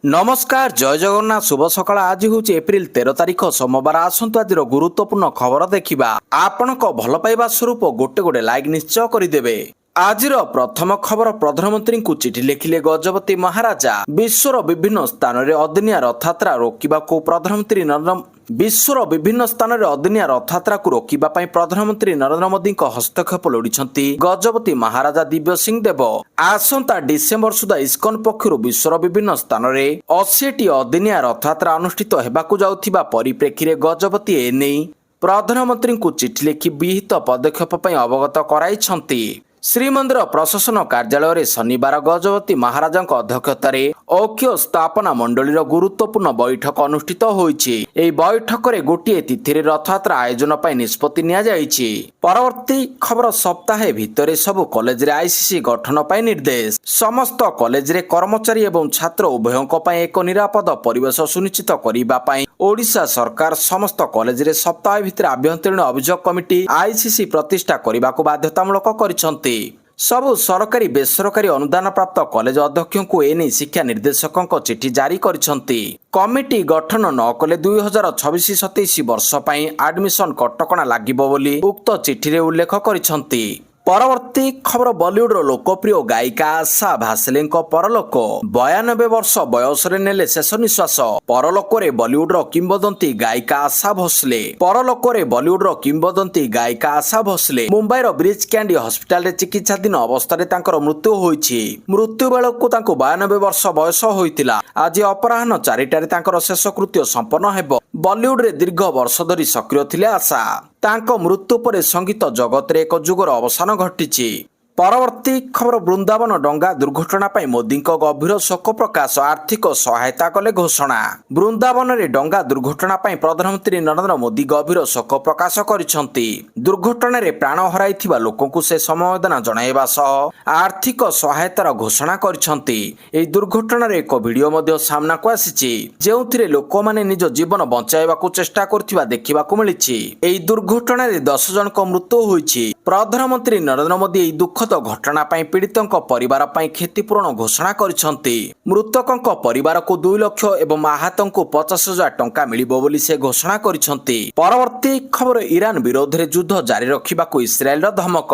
नमस्कार जय जगन्नाथ शुभ सकाळ। आज हूँ एप्रिल 13 तारिख सोमवार। आसतु आज गुरुत्वपूर्ण खबर देखा। आपण भल पाइबा स्वरूप गोटे गोटे लाइक निश्चय करदे। आज प्रथम खबर, प्रधानमंत्री को चिठी लिखिले गजपति महाराजा। विश्वर विभिन्न स्थान में अदिनिया रथयात्रा रोकने को प्रधानमंत्री विश्वर विभिन्न स्थान में अदिनिया रथयात्रा को रोकने प्रधानमंत्री नरेंद्र मोदी हस्तक्षेप लोड़ी गजपति महाराजा दिव्य सिंह देव। आसंता डिसेम्बर सुधा इस्कन पक्षर विश्वर विभिन्न स्थान में 80टी अदिनिया रथयात्रा अनुष्ठित होगाकू जाउथिबा परिप्रेक्षी गजपति एने प्रधानमंत्री को चिठी लिखि विहित पदक्षेप अवगत कराइछंती। श्रीमंदिर प्रशासन कार्यालय शनिवार गजपति महाराजा अध्यक्षतार ऐक्य स्थापना मंडली गुरुत्वपूर्ण बैठक अनुष्ठित होईछि। एही बैठक में गोटे तिथि रथयात्रा आयोजन पर निष्पत्ति निया जाइछि। परवर्ती खबर, सप्ताह भितर सबु कॉलेज रे आईसीसी गठन पर निर्देश। समस्त कॉलेज रे कर्मचारी एवं छात्र उभयों एक निरापद परिवेश सुनिश्चित करने ओडिशा सरकार समस्त कॉलेज रे सप्ताह भितर आभ्यंतरीण अभियोग कमिटी आईसीसी प्रतिष्ठा करने को बाध्यतामूलक करिसंती। सबु सरकारी बेसरकारी अनुदान प्राप्त कॉलेज अध्यक्षों को एने शिक्षा निर्देशकों चिठी जारी करिसंती। कमिटी गठन न कले 2026-27 वर्ष पई एडमिशन कटकणा लागिबो बोली उक्त चिठी रे उल्लेख करिसंती। परवर्ती खबर, बॉलीवुड लोकप्रिय गायिका आशा भासले परलोक। 92 वर्ष बयस नेले शेष निश्वास। परलोक रे बॉलीवुड किंवदंती गायिका आशा भोसले। परलोक रे बॉलीवुड किंवदंती गायिका आशा भोसले मुंबई ब्रिज कैंडी हॉस्पिटल रे चिकित्साधीन अवस्था तांकर मृत्यु होईछि। मृत्यु बेलकू तांको 92 वर्ष बयस होइतिला। आज अपराह्न 4टारे तांकर शेषकृत्य संपन्न हेबो। बॉलीवुड रे दीर्घ वर्ष धरी सक्रिय थिले आशा। तांको मृत्यु पर संगीत जगत रे एक जुगर अवसान घटिछि। परवर्ती खबर, वृंदावन डंगा दुर्घटना पर मोदी गभीर शोक प्रकाश, आर्थिक सहायता कले घोषणा। वृंदावन रे डंगा दुर्घटना पर प्रधानमंत्री नरेंद्र मोदी गभीर शोक प्रकाश करिसंती। दुर्घटना रे प्राण हराइथिबा लोकंकु से समवेदना जणाइबा सह आर्थिक सहायतार घोषणा करिसंती। एही दुर्घटना रे एक वीडियो मध्ये सामना को आसीछि, जेउथिरे लोकमाने निज जीवन बंचाइबाकू चेष्टा करथिबा देखिबाकू मिलिछि। एही दुर्घटना रे 10 जनक मृत्यु होईछि। प्रधानमंत्री नरेंद्र मोदी एही दुःखद घटना पाई पीड़ितों परिवार पाई क्षतिपूरण घोषणा करिसंती। मृतकों परिवार को 2 लाख एवं आहतों को 50,000 टंका मिलिबो बोली से घोषणा करिसंती। परवर्ती खबर, ईरान विरोध रे युद्ध जारी रखिबाकू इस्राएल धमक।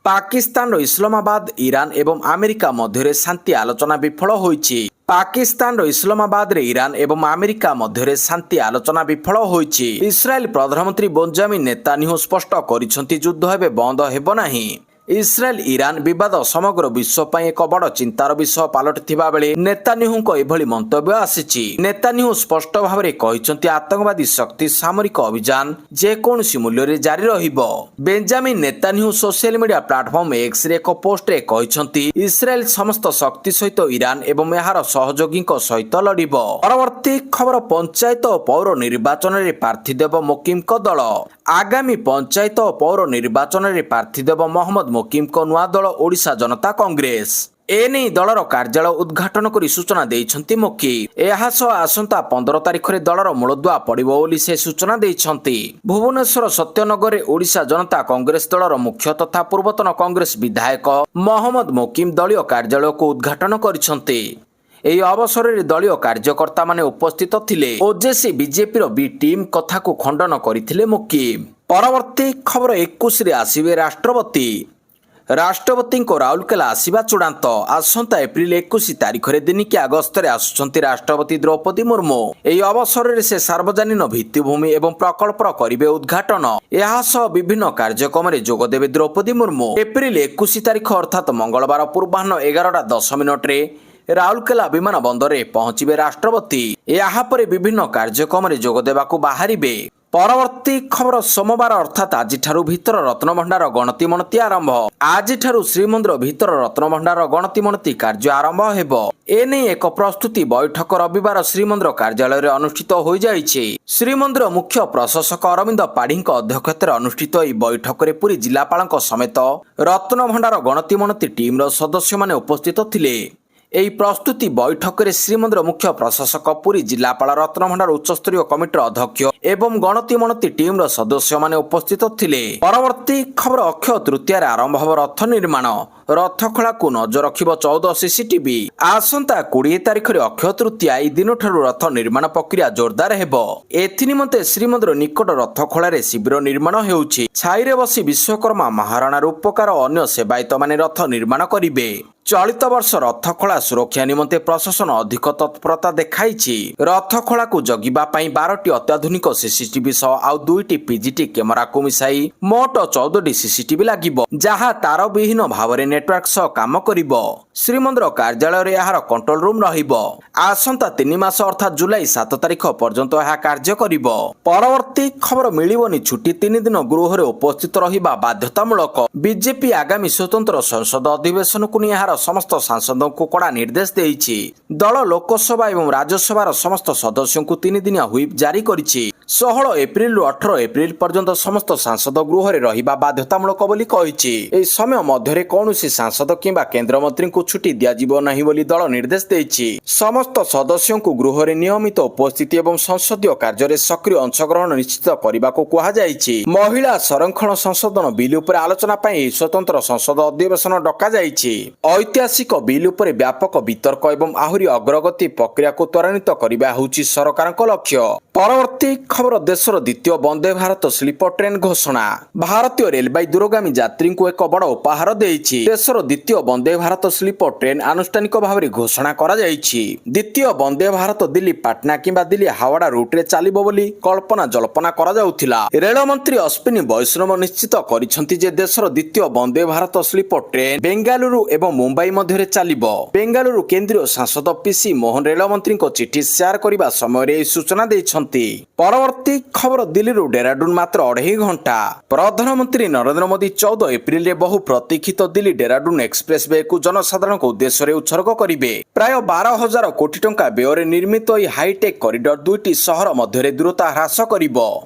पाकिस्तान इस्लामाबाद ईरान एवं अमेरिका मध्य शांति आलोचना विफल होईछि। पाकिस्तान इस्लामाबाद रे ईरान एवं अमेरिका मध्य शांति आलोचना विफल होईछि। इस्राएल प्रधानमंत्री बेंजामिन नेतान्याहू स्पष्ट करिसंती युद्ध हेबे बंद हेबो नाही। इस्राएल ईरान विवाद समग्र विश्व पर एक बड़ चिंतार विषय पलटिथिबा बेले नेतान्याहूଙ୍କ एभली मंतव्य आसीछि। नेतान्याहू स्पष्ट भाव में कहिसंती आतंकवादी शक्ति सामरिक अभियान जेकोसी मूल्य रे जारी रहिबो। Benjamin Netanyahu social media platform X ray एक पोस्ट रे कहिसंती इस्राएल समस्त शक्ति सहित ईरान एवं यार सहयोगी सहित लड़िबो। परवर्ती खबर, पंचायत और पौर निर्वाचन रे प्रार्थी देव मुकिम दल। आगामी पंचायत और पौर निर्वाचन रे प्रार्थी देव मोहम्मद मुकिम नुआ दल ओडिशा जनता कांग्रेस। एने दलर कार्यालय उद्घाटन करी सूचना देइछंती मुखी। एहासो आसंता 15 तारिख रे दलर मूलदुआ पड़िबो बोली से सूचना देइछंती। भुवनेश्वर सत्यनगर रे ओडिशा जनता कांग्रेस दलर मुख्य तथा पूर्वतन कांग्रेस विधायक मोहम्मद मुकिम दलीय कार्यालय को उद्घाटन करिसंती। एही अवसर रे दलीय कार्यकर्ता माने उपस्थित थिले। ओजेसी बीजेपी रो बी टीम कथा को खंडन करिथिले मुकिम। परवर्ती खबर, 21 रे आसीबे राष्ट्रपति। राष्ट्रपति को राउरकेला आसीबा चूड़ांत। आसंता एप्रिल 21 तारिख रे दिनिकिया गस्तर आसुचंती राष्ट्रपति द्रौपदी मुर्मू। एही अवसर रे से सार्वजनिक भित्तिभूमि एवं प्रकल्प करिवे उद्घाटन। एहा सह विभिन्न कार्यक्रम रे जोग देबे द्रौपदी मुर्मू। एप्रिल 21 तारिख अर्थात मंगलवार पूर्वाह्न 11:10 रे राउरकेला विमान बंदर रे पहुंचीबे राष्ट्रपति। यहाँ पर विभिन्न कार्यक्रम रे जोग देबाकू बाहरिबे। परवर्ती खबर, सोमवार अर्थात आज भीतर रत्न भंडार गणति मणति आरंभ। आज श्रीमंदिर भीतर रत्न भंडार गणति मणति कार्य आरंभ हेबो। एने एक प्रस्तुति बैठक रविवार श्रीमंदिर कार्यालय रे अनुष्ठित हो जाइछे। श्रीमंदिर मुख्य प्रशासक अरविंद पाढ़ी अध्यक्षतार अनुष्ठित एही बैठक रे पुरी जिलापाल समेत रत्न भंडार गणति मणति टीम रो सदस्य माने उपस्थित थिले। ଏହି ପ୍ରସ୍ତୁତି ବୈଠକରେ ଶ୍ରୀମନ୍ଦିର ମୁଖ୍ୟ ପ୍ରଶାସକ ପୁରୀ ଜିଲ୍ଲାପାଳ ରତ୍ନଭଣ୍ଡାର ଉଚ୍ଚସ୍ତରୀୟ କମିଟିର ଅଧ୍ୟକ୍ଷ ଏବଂ ଗଣତି ମଣତି ଟିମ୍ର ସଦସ୍ୟମାନେ ଉପସ୍ଥିତ ଥିଲେ। ପରବର୍ତ୍ତୀ ଖବର ଅକ୍ଷୟ ତୃତୀୟାରେ ଆରମ୍ଭ ହେବ ରଥ ନିର୍ମାଣ। ରଥଖଳାକୁ ନଜର ରଖିବ 14 ସିସିଟିଭି। ଆସନ୍ତା 20 ତାରିଖରେ ଅକ୍ଷୟ ତୃତୀୟା। ଏହି ଦିନଠାରୁ ରଥ ନିର୍ମାଣ ପ୍ରକ୍ରିୟା ଜୋରଦାର ହେବ। ଏଥିନିମନ୍ତେ ଶ୍ରୀମନ୍ଦିର ନିକଟ ରଥଖଳାରେ ଶିବିର ନିର୍ମାଣ ହେଉଛି। ଛାଇରେ ବସି ବିଶ୍ୱକର୍ମା ମହାରଣା ରୂପକାର ଓ ଅନ୍ୟ ସେବାୟତମାନେ ରଥ ନିର୍ମାଣ କରିବେ। ଚଳିତ ବର୍ଷ ରଥଖଳା ସୁରକ୍ଷା ନିମନ୍ତେ ପ୍ରଶାସନ ଅଧିକ ତତ୍ପରତା ଦେଖାଇଛି। ରଥଖଳାକୁ ଜଗିବା ପାଇଁ 12ଟି ଅତ୍ୟାଧୁନିକ ସିସିଟିଭି ସହ ଆଉ 2ଟି ପିଜିଟି କ୍ୟାମେରାକୁ ମିଶାଇ ମୋଟ 14ଟି ସିସିଟିଭି ଲାଗିବ, ଯାହା ତାର ବିହୀନ ଭାବରେ ନେଟୱାର୍କ ସହ କାମ କରିବ। ଶ୍ରୀମନ୍ଦିର କାର୍ଯ୍ୟାଳୟରେ ଏହାର କଣ୍ଟ୍ରୋଲ ରୁମ୍ ରହିବ। ଆସନ୍ତା 3 ମାସ ଅର୍ଥାତ୍ ଜୁଲାଇ 7 ତାରିଖ ପର୍ଯ୍ୟନ୍ତ ଏହା କାର୍ଯ୍ୟ କରିବ। ପରବର୍ତ୍ତୀ ଖବର ମିଳିବନି ଛୁଟି 3 ଦିନ ଗୃହରେ ଉପସ୍ଥିତ ରହିବା ବାଧ୍ୟତାମୂଳକ। ବିଜେପି ଆଗାମୀ ସ୍ୱତନ୍ତ୍ର ସଂସଦ ଅଧିବେଶନକୁ ନେଇ ଏହାର ସମସ୍ତ ସାଂସଦଙ୍କୁ କଡ଼ା ନିର୍ଦ୍ଦେଶ ଦେଇଛି। ଦଳ ଲୋକସଭା ଏବଂ ରାଜ୍ୟସଭାର ସମସ୍ତ ସଦସ୍ୟଙ୍କୁ 3 ଦିନିଆ ହୁଇପ୍ ଜାରି କରିଛି। 16 ଏପ୍ରିଲରୁ 18 ଏପ୍ରିଲ ପର୍ଯ୍ୟନ୍ତ ସମସ୍ତ ସାଂସଦ ଗୃହରେ ରହିବା ବାଧ୍ୟତାମୂଳକ ବୋଲି କହିଛି। ଏହି ସମୟ ମଧ୍ୟରେ କୌଣସି ସାଂସଦ କିମ୍ବା କେନ୍ଦ୍ରମନ୍ତ୍ରୀଙ୍କୁ ଛୁଟି ଦିଆଯିବ ନାହିଁ ବୋଲି ଦଳ ନିର୍ଦ୍ଦେଶ ଦେଇଛି। ସମସ୍ତ ସଦସ୍ୟଙ୍କୁ ଗୃହରେ ନିୟମିତ ଉପସ୍ଥିତି ଏବଂ ସଂସଦୀୟ କାର୍ଯ୍ୟରେ ସକ୍ରିୟ ଅଂଶଗ୍ରହଣ ନିଶ୍ଚିତ କରିବାକୁ କୁହାଯାଇଛି। ମହିଳା ସଂରକ୍ଷଣ ସଂଶୋଧନ ବିଲ୍ ଉପରେ ଆଲୋଚନା ପାଇଁ ଏହି ସ୍ୱତନ୍ତ୍ର ସଂସଦ ଅଧିବେଶନ ଡକାଯାଇଛି। ଐତିହାସିକ ବିଲ୍ ଉପରେ ବ୍ୟାପକ ବିତର୍କ ଏବଂ ଆହୁରି ଅଗ୍ରଗତି ପ୍ରକ୍ରିୟାକୁ ତ୍ୱରାନ୍ୱିତ କରିବା ହେଉଛି ସରକାରଙ୍କ ଲକ୍ଷ୍ୟ। ପରବର୍ତ୍ତୀ ଖବର ଦେଶର ଦ୍ୱିତୀୟ ବନ୍ଦେ ଭାରତ ସ୍ଲିପର ଟ୍ରେନ୍ ଘୋଷଣା। ଭାରତୀୟ ରେଳବାଇ ଦୂରଗାମୀ ଯାତ୍ରୀଙ୍କୁ ଏକ ବଡ଼ ଉପହାର ଦେଇଛି। ଦେଶର ଦ୍ୱିତୀୟ ବନ୍ଦେ ଭାରତ ସ୍ଲିପର ଟ୍ରେନ୍ ଆନୁଷ୍ଠାନିକ ଭାବରେ ଘୋଷଣା କରାଯାଇଛି। ଦ୍ୱିତୀୟ ବନ୍ଦେ ଭାରତ ଦିଲ୍ଲୀ ପାଟନା କିମ୍ବା ଦିଲ୍ଲୀ ହାୱଡ଼ା ରୁଟ୍ରେ ଚାଲିବ ବୋଲି କଳ୍ପନା ଜଳ୍ପନା କରାଯାଉଥିଲା। ରେଳମନ୍ତ୍ରୀ ଅଶ୍ୱିନୀ ବୈଷ୍ଣବ ନିଶ୍ଚିତ କରିଛନ୍ତି ଯେ ଦେଶର ଦ୍ୱିତୀୟ ବନ୍ଦେ ଭାରତ ସ୍ଲିପର ଟ୍ରେନ୍ ବେଙ୍ଗାଲୁରୁ ଏବଂ ମୁମ୍ବାଇ ମଧ୍ୟରେ ଚାଲିବ। ବେଙ୍ଗାଲୁରୁ କେନ୍ଦ୍ରୀୟ ସାଂସଦ ପିସି ମୋହନ ରେଳମନ୍ତ୍ରୀଙ୍କ ଚିଠି ସେୟାର କରିବା ସମୟରେ ଏହି ସୂଚନା ଦେଇଛନ୍ତି। ପରବର୍ତ୍ତୀ ଖବର ଦିଲ୍ଲୀରୁ ଡେରାଡୁନ୍ ମାତ୍ର 2.5 ଘଣ୍ଟା। ପ୍ରଧାନମନ୍ତ୍ରୀ ନରେନ୍ଦ୍ର ମୋଦି 14 ଏପ୍ରିଲରେ ବହୁ ପ୍ରତୀକ୍ଷିତ ଦିଲ୍ଲୀ ଡେରାଡୁନ୍ ଏକ୍ସପ୍ରେସ୍ ୱେକୁ ଜନସାଧାରଣଙ୍କ ଉଦ୍ଦେଶ୍ୟରେ ଉତ୍ସର୍ଗ କରିବେ। ପ୍ରାୟ 12,000 କୋଟି ଟଙ୍କା ବ୍ୟୟରେ ନିର୍ମିତ ଏହି ହାଇଟେକ୍ କରିଡର 2ଟି ସହର ମଧ୍ୟରେ ଦୂରତା ହ୍ରାସ କରିବ।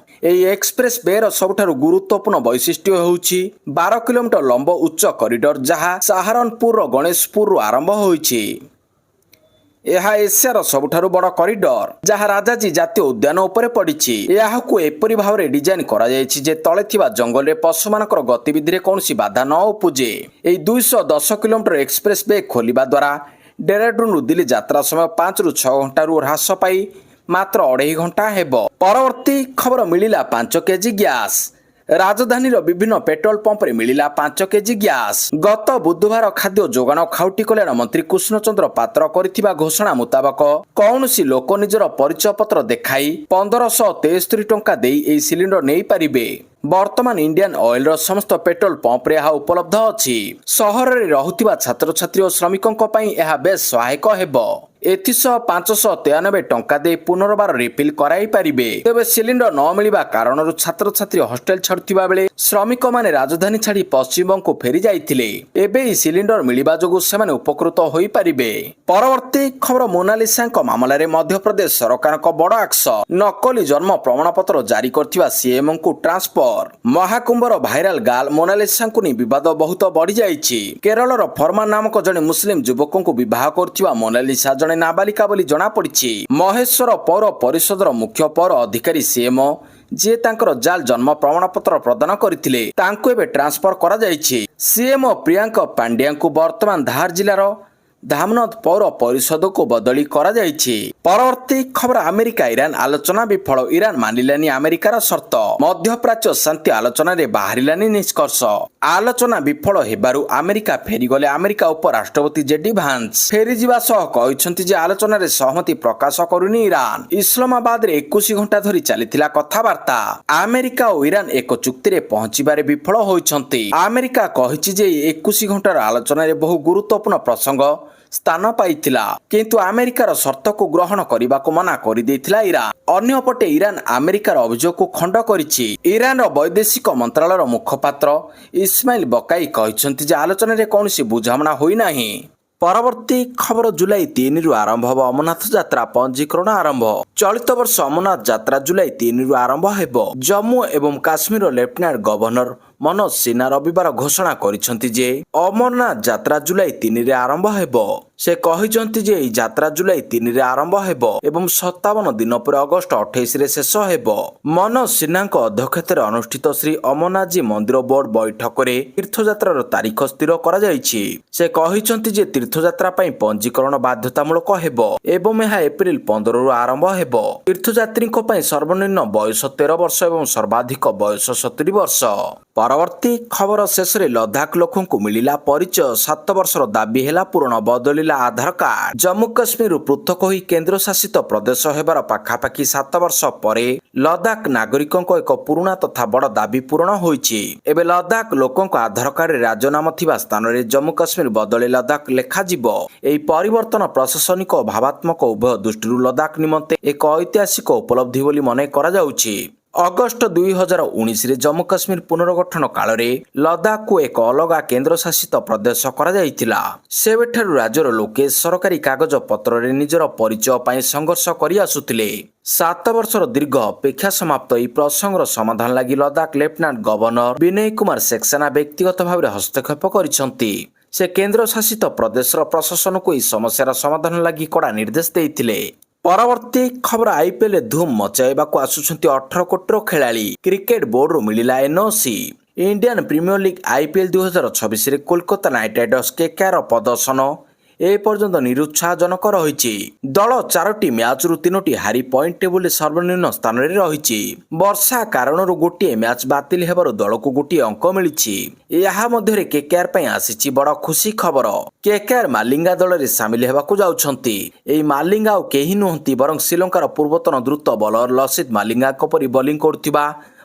ଏହି ଏକ୍ସପ୍ରେସ୍ ୱେର ସବୁଠାରୁ ଗୁରୁତ୍ୱପୂର୍ଣ୍ଣ ବୈଶିଷ୍ଟ୍ୟ ହେଉଛି 12 କିଲୋମିଟର ଲମ୍ବ ଉଚ୍ଚ କରିଡର, ଯାହା ସାହାରନପୁରର ଗଣେଶପୁରରୁ ଆରମ୍ଭ ହୋଇଛି। ଏହା ଏସିଆର ସବୁଠାରୁ ବଡ଼ କରିଡର, ଯାହା ରାଜାଜୀ ଜାତୀୟ ଉଦ୍ୟାନ ଉପରେ ପଡ଼ିଛି। ଏହାକୁ ଏପରି ଭାବରେ ଡିଜାଇନ କରାଯାଇଛି ଯେ ତଳେ ଥିବା ଜଙ୍ଗଲରେ ପଶୁମାନଙ୍କର ଗତିବିଧିରେ କୌଣସି ବାଧା ନ ଉପୁଜେ। ଏହି 210 କିଲୋମିଟର ଏକ୍ସପ୍ରେସ୍ ୱେ ଖୋଲିବା ଦ୍ୱାରା ଡେରାଡୁନ୍ରୁ ଦିଲ୍ଲୀ ଯାତ୍ରା ସମୟ 5ରୁ 6 ଘଣ୍ଟାରୁ ହ୍ରାସ ପାଇ ମାତ୍ର 2.5 ଘଣ୍ଟା ହେବ। ପରବର୍ତ୍ତୀ ଖବର ମିଳିଲା 5 କେଜି ଗ୍ୟାସ୍। ରାଜଧାନୀର ବିଭିନ୍ନ ପେଟ୍ରୋଲ ପମ୍ପରେ ମିଳିଲା 5 କେଜି ଗ୍ୟାସ୍। ଗତ ବୁଧବାର ଖାଦ୍ୟ ଯୋଗାଣ ଓ ଖାଉଟି କଲ୍ୟାଣ ମନ୍ତ୍ରୀ କୃଷ୍ଣଚନ୍ଦ୍ର ପାତ୍ର କରିଥିବା ଘୋଷଣା ମୁତାବକ କୌଣସି ଲୋକ ନିଜର ପରିଚୟ ପତ୍ର ଦେଖାଇ 1573 ଟଙ୍କା ଦେଇ ଏହି ସିଲିଣ୍ଡର ନେଇପାରିବେ। ବର୍ତ୍ତମାନ ଇଣ୍ଡିଆନ ଅଏଲର ସମସ୍ତ ପେଟ୍ରୋଲ ପମ୍ପରେ ଏହା ଉପଲବ୍ଧ ଅଛି। ସହରରେ ରହୁଥିବା ଛାତ୍ରଛାତ୍ରୀ ଓ ଶ୍ରମିକଙ୍କ ପାଇଁ ଏହା ବେଶ ସହାୟକ ହେବ। ଏଥିସହ 593 ଟଙ୍କା ଦେଇ ପୁନର୍ବାର ରିଫିଲ୍ କରାଇ ପାରିବେ। ତେବେ ସିଲିଣ୍ଡର ନ ମିଳିବା କାରଣରୁ ଛାତ୍ରଛାତ୍ରୀ ହଷ୍ଟେଲ ଛାଡୁଥିବା ବେଳେ ଶ୍ରମିକମାନେ ରାଜଧାନୀ ଛାଡି ପଶ୍ଚିମବଙ୍ଗକୁ ଫେରି ଯାଇଥିଲେ। ଏବେ ଏହି ସିଲିଣ୍ଡର ମିଳିବା ଯୋଗୁଁ ସେମାନେ ଉପକୃତ ହୋଇପାରିବେ। ପରବର୍ତ୍ତୀ ଖବର ମୋନାଲିସାଙ୍କ ମାମଲାରେ ମଧ୍ୟପ୍ରଦେଶ ସରକାରଙ୍କ ବଡ଼ ଆକ୍ସନ। ନକଲି ଜନ୍ମ ପ୍ରମାଣପତ୍ର ଜାରି କରିଥିବା ସିଏମ୍ଙ୍କୁ ଟ୍ରାନ୍ସଫର। ମହାକୁମ୍ଭର ଭାଇରାଲ ଗାର୍ଲ ମୋନାଲିସାଙ୍କୁ ନେଇ ବିବାଦ ବହୁତ ବଢିଯାଇଛି। କେରଳର ଫରମାନ ନାମକ ଜଣେ ମୁସଲିମ ଯୁବକଙ୍କୁ ବିବାହ କରୁଥିବା ମୋନାଲିସା ଜଣେ ନାବାଳିକା ବୋଲି ଜଣାପଡ଼ିଛି। ମହେଶ୍ୱର ପୌର ପରିଷଦର ମୁଖ୍ୟ ପୌର ଅଧିକାରୀ ସିଏମ୍, ଯିଏ ତାଙ୍କର ଜାଲ ଜନ୍ମ ପ୍ରମାଣପତ୍ର ପ୍ରଦାନ କରିଥିଲେ, ତାଙ୍କୁ ଏବେ ଟ୍ରାନ୍ସଫର କରାଯାଇଛି। ସିଏମ୍ ପ୍ରିୟାଙ୍କ ପାଣ୍ଡ୍ୟାଙ୍କୁ ବର୍ତ୍ତମାନ ଧାର ଜିଲ୍ଲାର ଧାମନଦ ପୌର ପରିଷଦକୁ ବଦଳି କରାଯାଇଛି। ପରବର୍ତ୍ତୀ ଖବର ଆମେରିକା ଇରାନ ଆଲୋଚନା ବିଫଳ। ଇରାନ ମାନିଲାନି ଆମେରିକାର ସର୍ତ୍ତ। ମଧ୍ୟପ୍ରାଚ୍ୟ ଶାନ୍ତି ଆଲୋଚନାରେ ବାହାରିଲାନି ନିଷ୍କର୍ଷ। ଆଲୋଚନା ବିଫଳ ହେବାରୁ ଆମେରିକା ଫେରିଗଲେ ଆମେରିକା ଉପରାଷ୍ଟ୍ରପତି ଜେଡି ଭାନ୍ସ। ଫେରିଯିବା ସହ କହିଛନ୍ତି ଯେ ଆଲୋଚନାରେ ସହମତି ପ୍ରକାଶ କରୁନି ଇରାନ। ଇସଲାମାବାଦରେ 21 ଘଣ୍ଟା ଧରି ଚାଲିଥିଲା କଥାବାର୍ତ୍ତା। ଆମେରିକା ଓ ଇରାନ ଏକ ଚୁକ୍ତିରେ ପହଞ୍ଚିବାରେ ବିଫଳ ହୋଇଛନ୍ତି। ଆମେରିକା କହିଛି ଯେ 21 ଘଣ୍ଟାର ଆଲୋଚନାରେ ବହୁ ଗୁରୁତ୍ୱପୂର୍ଣ୍ଣ ପ୍ରସଙ୍ଗ ସ୍ଥାନ ପାଇଥିଲା, କିନ୍ତୁ ଆମେରିକାର ସର୍ତ୍ତକୁ ଗ୍ରହଣ କରିବାକୁ ମନା କରିଦେଇଥିଲା ଇରାନ। ଅନ୍ୟପଟେ ଇରାନ ଆମେରିକାର ଅଭିଯୋଗକୁ ଖଣ୍ଡ କରିଛି। ଇରାନର ବୈଦେଶିକ ମନ୍ତ୍ରଣାଳୟର ମୁଖପାତ୍ର ଇସ୍ମାଇଲ ବକାଇ କହିଛନ୍ତି ଯେ ଆଲୋଚନାରେ କୌଣସି ବୁଝାମଣା ହୋଇନାହିଁ। ପରବର୍ତ୍ତୀ ଖବର ଜୁଲାଇ 3ରୁ ଆରମ୍ଭ ହେବ ଅମରନାଥ ଯାତ୍ରା ପଞ୍ଜୀକରଣ ଆରମ୍ଭ। ଚଳିତ ବର୍ଷ ଅମରନାଥ ଯାତ୍ରା ଜୁଲାଇ 3ରୁ ଆରମ୍ଭ ହେବ। ଜମ୍ମୁ ଏବଂ କାଶ୍ମୀରର ଲେଫ୍ଟନାଣ୍ଟ ଗଭର୍ଣ୍ଣର ମନୋଜ ସିହ୍ନା ରବିବାର ଘୋଷଣା କରିଛନ୍ତି ଯେ ଅମରନାଥ ଯାତ୍ରା ଜୁଲାଇ 3ରେ ଆରମ୍ଭ ହେବ। ସେ କହିଛନ୍ତି ଯେ ଏହି ଯାତ୍ରା ଜୁଲାଇ 3ରେ ଆରମ୍ଭ ହେବ ଏବଂ 57 ଦିନ ପରେ ଅଗଷ୍ଟ 28ରେ ଶେଷ ହେବ। ମନୋଜ ସିହ୍ନାଙ୍କ ଅଧ୍ୟକ୍ଷତାରେ ଅନୁଷ୍ଠିତ ଶ୍ରୀ ଅମରନାଥଜୀ ମନ୍ଦିର ବୋର୍ଡ ବୈଠକରେ ତୀର୍ଥଯାତ୍ରାର ତାରିଖ ସ୍ଥିର କରାଯାଇଛି। ସେ କହିଛନ୍ତି ଯେ ତୀର୍ଥଯାତ୍ରା ପାଇଁ ପଞ୍ଜୀକରଣ ବାଧ୍ୟତାମୂଳକ ହେବ ଏବଂ ଏହା ଏପ୍ରିଲ 15ରୁ ଆରମ୍ଭ ହେବ। ତୀର୍ଥଯାତ୍ରୀଙ୍କ ପାଇଁ ସର୍ବନିମ୍ନ ବୟସ 13 ବର୍ଷ ଏବଂ ସର୍ବାଧିକ ବୟସ 70 ବର୍ଷ। ପରବର୍ତ୍ତୀ ଖବର ଶେଷରେ ଲଦାଖ ଲୋକଙ୍କୁ ମିଳିଲା ପରିଚୟ 7 ବର୍ଷର ଦାବି ହେଲା ପୂରଣ, ବଦଳିଲା ଆଧାର କାର୍ଡ। ଜମ୍ମୁ କାଶ୍ମୀରରୁ ପୃଥକ ହୋଇ କେନ୍ଦ୍ରଶାସିତ ପ୍ରଦେଶ ହେବାର ପାଖାପାଖି 7 ବର୍ଷ ପରେ ଲଦାଖ ନାଗରିକଙ୍କ ଏକ ପୁରୁଣା ତଥା ବଡ଼ ଦାବି ପୂରଣ ହୋଇଛି। ଏବେ ଲଦାଖ ଲୋକଙ୍କ ଆଧାର କାର୍ଡରେ ରାଜନାମ ଥିବା ସ୍ଥାନରେ ଜମ୍ମୁ କାଶ୍ମୀର ବଦଳି ଲଦାଖ ଲେଖାଯିବ। ଏହି ପରିବର୍ତ୍ତନ ପ୍ରଶାସନିକ ଓ ଭାବାତ୍ମକ ଉଭୟ ଦୃଷ୍ଟିରୁ ଲଦାଖ ନିମନ୍ତେ ଏକ ଐତିହାସିକ ଉପଲବ୍ଧି ବୋଲି ମନେ କରାଯାଉଛି। ଅଗଷ୍ଟ 2019ରେ ଜମ୍ମୁ କାଶ୍ମୀର ପୁନର୍ଗଠନ କାଳରେ ଲଦାଖକୁ ଏକ ଅଲଗା କେନ୍ଦ୍ରଶାସିତ ପ୍ରଦେଶ କରାଯାଇଥିଲା। ସେବେଠାରୁ ରାଜ୍ୟର ଲୋକେ ସରକାରୀ କାଗଜ ପତ୍ରରେ ନିଜର ପରିଚୟ ପାଇଁ ସଂଘର୍ଷ କରି ଆସୁଥିଲେ। 7 ବର୍ଷର ଦୀର୍ଘ ଅପେକ୍ଷା ସମାପ୍ତ ଏହି ପ୍ରସଙ୍ଗର ସମାଧାନ ଲାଗି ଲଦାଖ ଲେଫ୍ଟନାଣ୍ଟ ଗଭର୍ଣ୍ଣର ବିନୟ କୁମାର ସେକ୍ସେନା ବ୍ୟକ୍ତିଗତ ଭାବରେ ହସ୍ତକ୍ଷେପ କରିଛନ୍ତି। ସେ କେନ୍ଦ୍ରଶାସିତ ପ୍ରଦେଶର ପ୍ରଶାସନକୁ ଏହି ସମସ୍ୟାର ସମାଧାନ ଲାଗି କଡ଼ା ନିର୍ଦ୍ଦେଶ ଦେଇଥିଲେ। ପରବର୍ତ୍ତୀ ଖବର ଆଇପିଏଲରେ ଧୁମ୍ ମଚାଇବାକୁ ଆସୁଛନ୍ତି 18 କୋଟିର ଖେଳାଳି। କ୍ରିକେଟ ବୋର୍ଡରୁ ମିଳିଲା NOC. Indian Premier League IPL 2026ରେ କୋଲକାତା ନାଇଟ୍ ରାଇଡର୍ସ କେକେଆରର ପ୍ରଦର୍ଶନ ଏପର୍ଯ୍ୟନ୍ତ ନିରୁତ୍ସାହଜନକ ରହିଛି। ଦଳ 4ଟି ମ୍ୟାଚରୁ 3ଟି ହାରି ପଏଣ୍ଟ ଟେବୁଲରେ ସର୍ବନିମ୍ନ ସ୍ଥାନରେ ରହିଛି। ବର୍ଷା କାରଣରୁ ଗୋଟିଏ ମ୍ୟାଚ ବାତିଲ ହେବାରୁ ଦଳକୁ ଗୋଟିଏ ଅଙ୍କ ମିଳିଛି। ଏହା ମଧ୍ୟରେ କେକେଆର ପାଇଁ ଆସିଛି ବଡ଼ ଖୁସି ଖବର। କେକେଆର ମାଲିଙ୍ଗା ଦଳରେ ସାମିଲ ହେବାକୁ ଯାଉଛନ୍ତି। ଏହି ମାଲିଙ୍ଗା ଆଉ କେହି ନୁହନ୍ତି ବରଂ ଶ୍ରୀଲଙ୍କାର ପୂର୍ବତନ ଦ୍ରୁତ ବୋଲର ଲସିତ ମାଲିଙ୍ଗାଙ୍କ ପରି ବୋଲିଂ କରୁଥିବା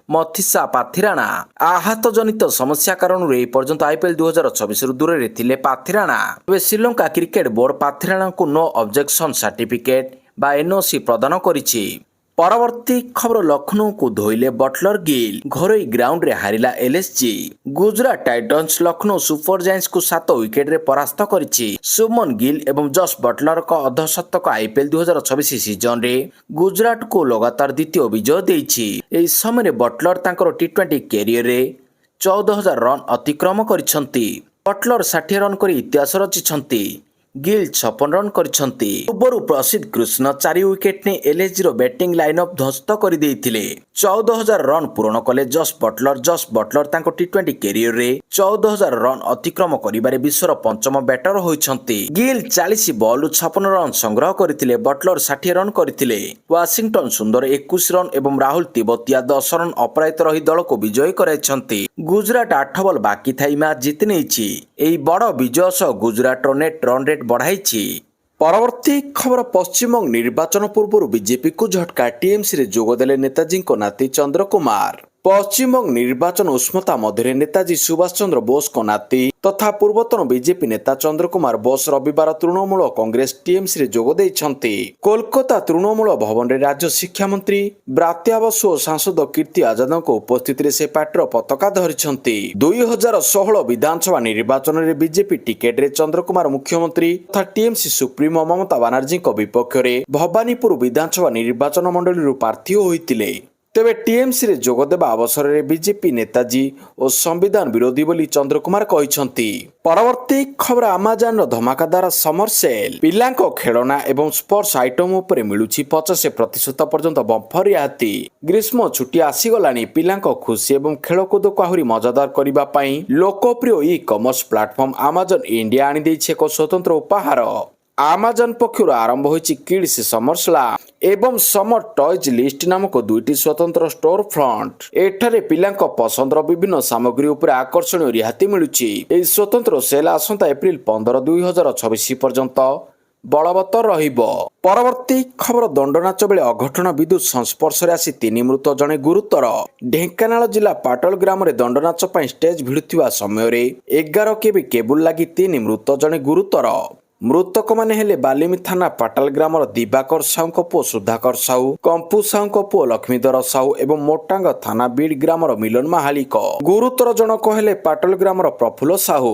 ମଥିସା ପାଥିରାଣା। ଆହତ ଜନିତ ସମସ୍ୟା କାରଣରୁ ଏହି ପର୍ଯ୍ୟନ୍ତ ଆଇପିଏଲ 2026ରୁ ଦୂରରେ ଥିଲେ ପାଥିରାଣା। ଏବେ ଶ୍ରୀଲଙ୍କା କ୍ରିକେଟ ବୋର୍ଡ ପାଥିରାଣାଙ୍କୁ ନୋ ଅବଜେକ୍ସନ ସାର୍ଟିଫିକେଟ ବା ଏନ୍ଓସି ପ୍ରଦାନ କରିଛି। ପରବର୍ତ୍ତୀ ଖବର ଲକ୍ଷ୍ନୌକୁ ଧୋଇଲେ ବଟଲର ଗିଲ୍। ଘରୋଇ ଗ୍ରାଉଣ୍ଡରେ ହାରିଲା LSG. Gujarat Titans Lucknow super ଜାଏଣ୍ଟସକୁ 7 ୱିକେଟରେ ପରାସ୍ତ କରିଛି। ଶୁଭମନ ଗିଲ୍ ଏବଂ ଜସ୍ ବଟଲରଙ୍କ ଅର୍ଦ୍ଧଶତକ ଆଇପିଏଲ 2026 ସିଜନରେ ଗୁଜରାଟକୁ ଲଗାତାର ଦ୍ୱିତୀୟ ବିଜୟ ଦେଇଛି। ଏହି ସମୟରେ ବଟଲର ତାଙ୍କର ଟି20 କ୍ୟାରିୟରରେ 14,000 ରନ୍ ଅତିକ୍ରମ କରିଛନ୍ତି। ବଟଲର 60 ରନ୍ କରି ଇତିହାସ ରଚିଛନ୍ତି। ଗିଲ୍ 56 ରନ୍ କରିଛନ୍ତି। ପୂର୍ବରୁ ପ୍ରସିଦ୍ଧ କୃଷ୍ଣ 4 ୱିକେଟ୍ ନେଇ ଏଲଏସଜିର ବ୍ୟାଟିଂ ଲାଇନ୍ଅପ୍ ଧ୍ୱସ୍ତ କରିଦେଇଥିଲେ। 14,000 ରନ୍ ପୂରଣ କଲେ ଜସ୍ ବଟଲର। ଜସ୍ ବଟଲର ତାଙ୍କ ଟି20 କ୍ୟାରିୟରରେ 14,000 ରନ୍ ଅତିକ୍ରମ କରିବାରେ ବିଶ୍ୱର ପଞ୍ଚମ ବ୍ୟାଟର ହୋଇଛନ୍ତି। ଗିଲ୍ 40 ବଲ୍ରୁ 56 ରନ୍ ସଂଗ୍ରହ କରିଥିଲେ। ବଟଲର 60 ରନ୍ କରିଥିଲେ। ୱାଶିଂଟନ ସୁନ୍ଦର 21 ରନ୍ ଏବଂ ରାହୁଲ ତିବତିଆ 10 ରନ୍ ଅପରାଜିତ ରହି ଦଳକୁ ବିଜୟୀ କରାଇଛନ୍ତି। ଗୁଜରାଟ 8 ବଲ୍ ବାକି ଥାଇ ମ୍ୟାଚ୍ ଜିତି ନେଇଛି। ଏହି ବଡ଼ ବିଜୟ ସହ ଗୁଜରାଟର ନେଟ୍ ରନ୍ ରେଟ୍ ବଢ଼ାଇଛି। ପରବର୍ତ୍ତୀ ଖବର ପଶ୍ଚିମବଙ୍ଗ ନିର୍ବାଚନ ପୂର୍ବରୁ ବିଜେପିକୁ ଝଟକା। ଟିଏମସିରେ ଯୋଗଦେଲେ ନେତାଜୀଙ୍କ ନାତି ଚନ୍ଦ୍ର କୁମାର। ପଶ୍ଚିମବଙ୍ଗ ନିର୍ବାଚନ ଉଷ୍ମତା ମଧ୍ୟରେ ନେତାଜୀ ସୁଭାଷ ଚନ୍ଦ୍ର ବୋଷଙ୍କ ନାତି ତଥା ପୂର୍ବତନ ବିଜେପି ନେତା ଚନ୍ଦ୍ର କୁମାର ବୋଷ ରବିବାର ତୃଣମୂଳ କଂଗ୍ରେସ ଟିଏମସିରେ ଯୋଗ ଦେଇଛନ୍ତି। କୋଲକାତା ତୃଣମୂଳ ଭବନରେ ରାଜ୍ୟ ଶିକ୍ଷାମନ୍ତ୍ରୀ ବ୍ରାତ୍ୟା ବସୁ ଓ ସାଂସଦ କୀର୍ତ୍ତି ଆଜାଦଙ୍କ ଉପସ୍ଥିତିରେ ସେ ପାର୍ଟିର ପତାକା ଧରିଛନ୍ତି। 2016 ବିଧାନସଭା ନିର୍ବାଚନରେ ବିଜେପି ଟିକେଟରେ ଚନ୍ଦ୍ର କୁମାର ମୁଖ୍ୟମନ୍ତ୍ରୀ ତଥା ଟିଏମସି ସୁପ୍ରିମୋ ମମତା ବାନାର୍ଜୀଙ୍କ ବିପକ୍ଷରେ ଭବାନୀପୁର ବିଧାନସଭା ନିର୍ବାଚନ ମଣ୍ଡଳୀରୁ ପ୍ରାର୍ଥୀ ହୋଇଥିଲେ। ତେବେ ଟିଏମସିରେ ଯୋଗଦେବା ଅବସରରେ ବିଜେପି ନେତାଜୀ ଓ ସମ୍ବିଧାନ ବିରୋଧୀ ବୋଲି ଚନ୍ଦ୍ର କୁମାର କହିଛନ୍ତି। ପରବର୍ତ୍ତୀ ଖବର ଆମାଜନର ଧମାକାଦାର ସମର ସେଲ୍। ପିଲାଙ୍କ ଖେଳନା ଏବଂ ସ୍ପୋର୍ଟସ ଆଇଟମ ଉପରେ ମିଳୁଛି 50% ପର୍ଯ୍ୟନ୍ତ ବମ୍ଫର ରିହାତି। ଗ୍ରୀଷ୍ମ ଛୁଟି ଆସିଗଲାଣି। ପିଲାଙ୍କ ଖୁସି ଏବଂ ଖେଳକୁଦକୁ ଆହୁରି ମଜାଦାର କରିବା ପାଇଁ ଲୋକପ୍ରିୟ e commerce platform Amazon India ଆଣିଦେଇଛି ଏକ ସ୍ୱତନ୍ତ୍ର ଉପହାର। ଆମାଜନ ପକ୍ଷରୁ ଆରମ୍ଭ ହୋଇଛି କିଡ୍ସ ସମର ସ୍ଲାମ୍ ଏବଂ ସମର ଟଏଜ ଲିଷ୍ଟ ନାମକ 2ଟି ସ୍ୱତନ୍ତ୍ର ଷ୍ଟୋର ଫ୍ରଣ୍ଟ। ଏଠାରେ ପିଲାଙ୍କ ପସନ୍ଦର ବିଭିନ୍ନ ସାମଗ୍ରୀ ଉପରେ ଆକର୍ଷଣୀୟ ରିହାତି ମିଳୁଛି। ଏହି ସ୍ୱତନ୍ତ୍ର ସେଲ୍ ଆସନ୍ତା ଏପ୍ରିଲ 15, 2026 ପର୍ଯ୍ୟନ୍ତ ବଳବତ୍ତର ରହିବ। ପରବର୍ତ୍ତୀ ଖବର ଦଣ୍ଡନାଚ ବେଳେ ଅଘଟଣ ବିଦ୍ୟୁତ ସଂସ୍ପର୍ଶରେ ଆସି 3 ମୃତ, ଜଣେ ଗୁରୁତର। ଢେଙ୍କାନାଳ ଜିଲ୍ଲା ପାଟଳ ଗ୍ରାମରେ ଦଣ୍ଡନାଚ ପାଇଁ ଷ୍ଟେଜ ଭିଡୁଥିବା ସମୟରେ 11 କେବି କେବୁଲ ଲାଗି 3 ମୃତ, ଜଣେ ଗୁରୁତର। ମୃତକମାନେ ହେଲେ ବାଲିମି ଥାନା ପାଟାଲ ଗ୍ରାମର ଦିବାକର ସାହୁଙ୍କ ପୁଅ ସୁଧାକର ସାହୁ, କମ୍ପୁ ସାହୁଙ୍କ ପୁଅ ଲକ୍ଷ୍ମୀଧର ସାହୁ ଏବଂ ମୋଟାଙ୍ଗ ଥାନା ବିଡ୍ ଗ୍ରାମର ମିଲନ ମାହାଳିକ। ଗୁରୁତର ଜଣକ ହେଲେ ପାଟଲ ଗ୍ରାମର ପ୍ରଫୁଲ୍ଲ ସାହୁ।